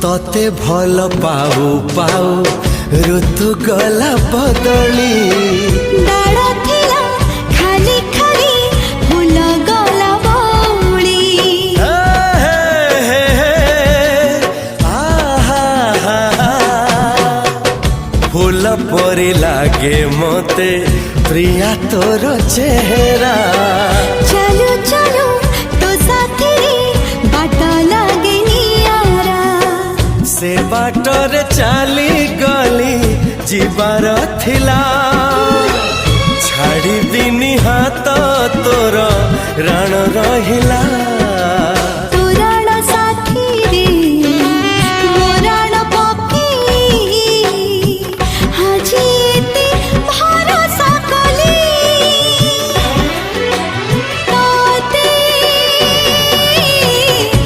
तते भल पाऊ पाऊ ऋतु गला बदली डाळ थिला खाली खाली फूल गला बौली फूल परी लागे मते प्रिया तोर चेहरा चलो चलो तो साथी रे बाट लागे नियारा से बाटर चली गली जीवार थिला छाड़ी दिनी हाथ तोर राण रहिला।